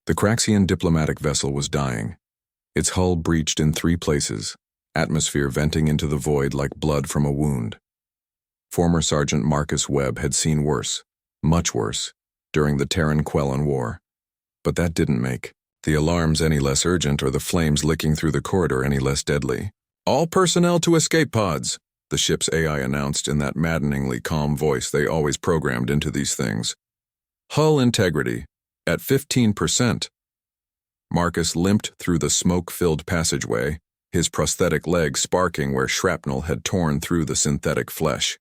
The Craxian diplomatic vessel was dying. Its hull breached in 3 places, atmosphere venting into the void like blood from a wound. Former Sergeant Marcus Webb had seen worse, much worse, during the Terran Quellan War. But that didn't make the alarms any less urgent or the flames licking through the corridor any less deadly. "All personnel to escape pods," the ship's AI announced in that maddeningly calm voice they always programmed into these things. "Hull integrity at 15%. Marcus limped through the smoke-filled passageway, his prosthetic leg sparking where shrapnel had torn through the synthetic flesh.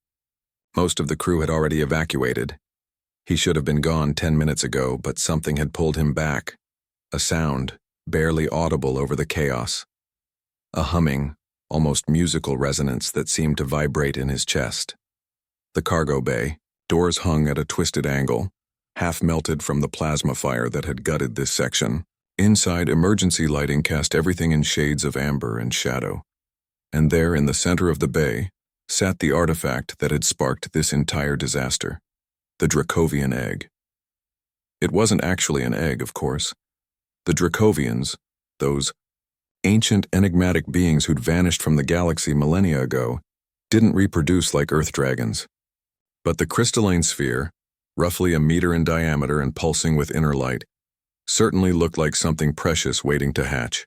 Most of the crew had already evacuated. He should have been gone 10 minutes ago, but something had pulled him back. A sound, barely audible over the chaos. A humming, almost musical resonance that seemed to vibrate in his chest. The cargo bay, doors hung at a twisted angle, half melted from the plasma fire that had gutted this section. Inside, emergency lighting cast everything in shades of amber and shadow. And there, in the center of the bay, sat the artifact that had sparked this entire disaster. The Dracovian egg. It wasn't actually an egg, of course. The Dracovians, those ancient enigmatic beings who'd vanished from the galaxy millennia ago, didn't reproduce like Earth dragons. But the crystalline sphere, roughly a meter in diameter and pulsing with inner light, certainly looked like something precious waiting to hatch.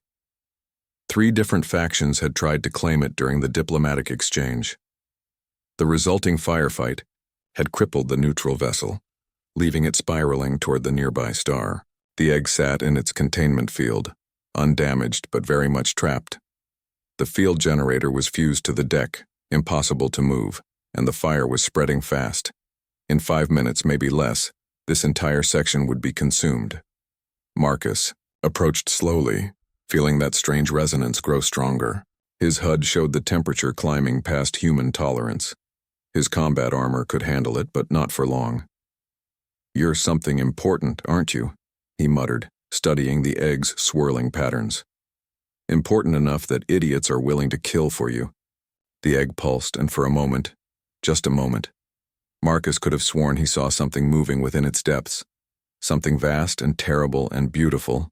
3 different factions had tried to claim it during the diplomatic exchange. The resulting firefight had crippled the neutral vessel, leaving it spiraling toward the nearby star. The egg sat in its containment field, undamaged but very much trapped. The field generator was fused to the deck, impossible to move, and the fire was spreading fast. In 5 minutes, maybe less, this entire section would be consumed. Marcus approached slowly, feeling that strange resonance grow stronger. His HUD showed the temperature climbing past human tolerance. His combat armor could handle it, but not for long. "You're something important, aren't you?" he muttered, studying the egg's swirling patterns. "Important enough that idiots are willing to kill for you." The egg pulsed, and for a moment, just a moment, Marcus could have sworn he saw something moving within its depths, something vast and terrible and beautiful.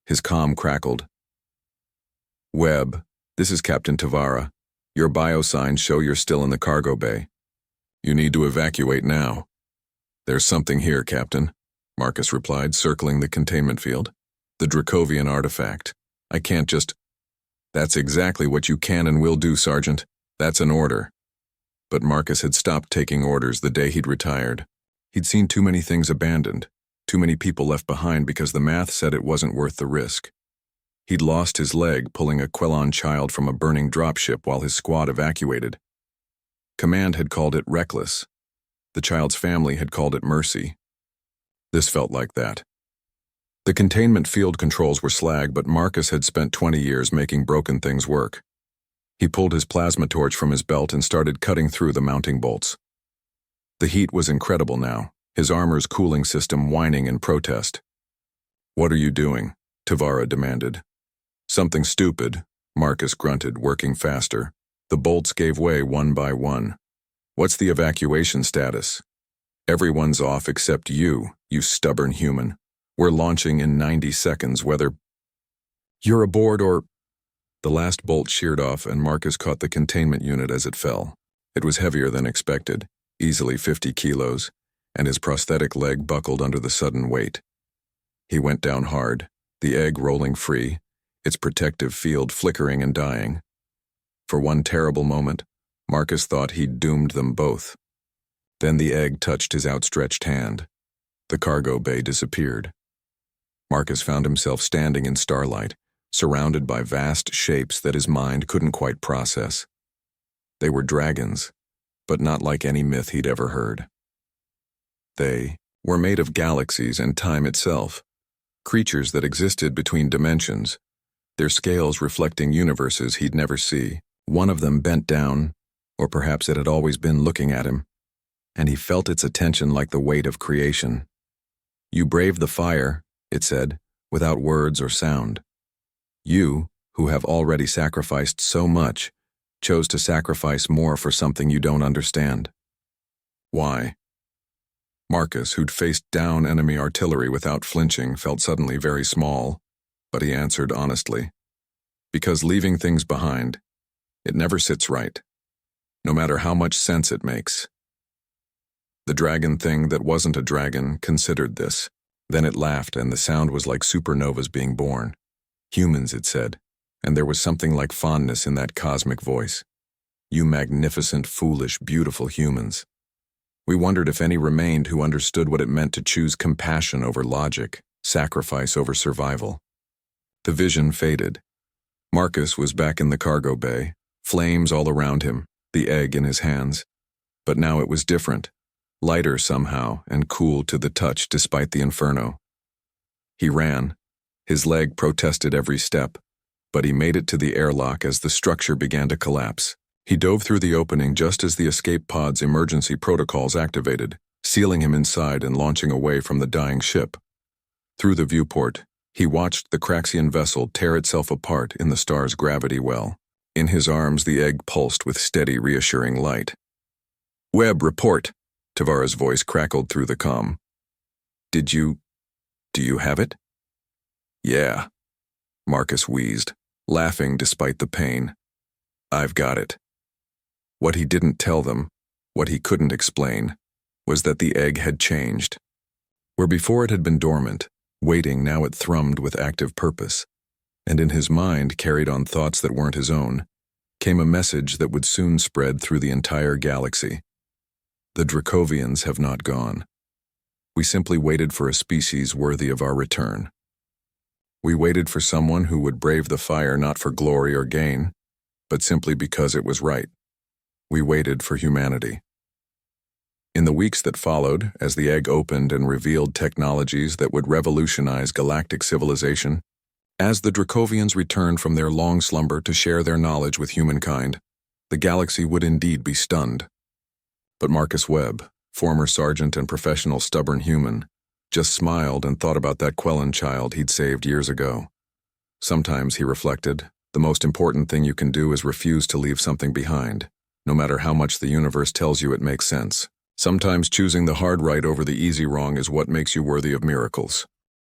His comm crackled. "Webb, this is Captain Tavara. Your biosigns show you're still in the cargo bay. You need to evacuate now." "There's something here, Captain," Marcus replied, circling the containment field. "The Dracovian artifact. I can't just—" "That's exactly what you can and will do, Sergeant. That's an order." But Marcus had stopped taking orders the day he'd retired. He'd seen too many things abandoned, too many people left behind because the math said it wasn't worth the risk. He'd lost his leg pulling a Quellan child from a burning dropship while his squad evacuated. Command had called it reckless. The child's family had called it mercy. This felt like that. The containment field controls were slag, but Marcus had spent 20 years making broken things work. He pulled his plasma torch from his belt and started cutting through the mounting bolts. The heat was incredible now, his armor's cooling system whining in protest. "What are you doing?" Tavara demanded. "Something stupid," Marcus grunted, working faster. The bolts gave way one by one. "What's the evacuation status?" "Everyone's off except you, you stubborn human. We're launching in 90 seconds, whether you're aboard or—" The last bolt sheared off and Marcus caught the containment unit as it fell. It was heavier than expected, easily 50 kilos, and his prosthetic leg buckled under the sudden weight. He went down hard, the egg rolling free, its protective field flickering and dying. For one terrible moment, Marcus thought he'd doomed them both. Then the egg touched his outstretched hand. The cargo bay disappeared. Marcus found himself standing in starlight, surrounded by vast shapes that his mind couldn't quite process. They were dragons, but not like any myth he'd ever heard. They were made of galaxies and time itself, creatures that existed between dimensions, their scales reflecting universes he'd never see. One of them bent down, or perhaps it had always been looking at him, and he felt its attention like the weight of creation. "You braved the fire," it said, without words or sound. "You, who have already sacrificed so much, chose to sacrifice more for something you don't understand. Why?" Marcus, who'd faced down enemy artillery without flinching, felt suddenly very small, but he answered honestly. Because leaving things behind, it never sits right, no matter how much sense it makes. The dragon thing that wasn't a dragon considered this. Then it laughed, and the sound was like supernovas being born. Humans, it said, and there was something like fondness in that cosmic voice. You magnificent, foolish, beautiful humans. We wondered if any remained who understood what it meant to choose compassion over logic, sacrifice over survival. The vision faded. Marcus was back in the cargo bay, flames all around him, the egg in his hands. But now it was different, lighter somehow and cool to the touch despite the inferno. He ran. His leg protested every step, but he made it to the airlock as the structure began to collapse. He dove through the opening just as the escape pod's emergency protocols activated, sealing him inside and launching away from the dying ship. Through the viewport, he watched the Craxian vessel tear itself apart in the star's gravity well. In his arms, the egg pulsed with steady, reassuring light. "Webb, report," Tavara's voice crackled through the comm. Do you have it?" "Yeah," Marcus wheezed, laughing despite the pain. "I've got it." What he didn't tell them, what he couldn't explain, was that the egg had changed. Where before it had been dormant, waiting, now it thrummed with active purpose, and in his mind, carried on thoughts that weren't his own, came a message that would soon spread through the entire galaxy. The Dracovians have not gone. We simply waited for a species worthy of our return. We waited for someone who would brave the fire not for glory or gain, but simply because it was right. We waited for humanity. In the weeks that followed, as the egg opened and revealed technologies that would revolutionize galactic civilization, as the Dracovians returned from their long slumber to share their knowledge with humankind, the galaxy would indeed be stunned. But Marcus Webb, former sergeant and professional stubborn human, just smiled and thought about that Quellan child he'd saved years ago. Sometimes, he reflected, the most important thing you can do is refuse to leave something behind, no matter how much the universe tells you it makes sense. Sometimes choosing the hard right over the easy wrong is what makes you worthy of miracles.